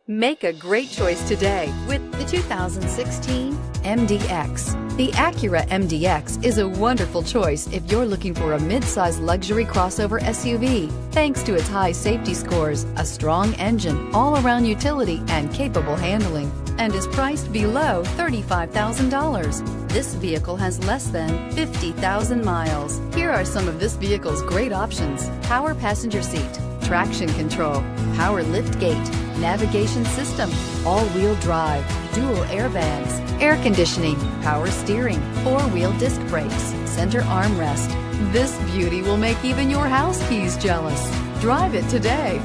Make a great choice today with the 2016 MDX. The Acura MDX is a wonderful choice if you're looking for a mid-size luxury crossover SUV. Thanks to its high safety scores, a strong engine, all-around utility, and capable handling, and is priced below $35,000. This vehicle has less than 50,000 miles. Here are some of this vehicle's great options: power passenger seat, traction control, power lift gate, navigation system, all-wheel drive, dual airbags, air conditioning, power steering, four-wheel disc brakes, center armrest. This beauty will make even your house keys jealous. Drive it today.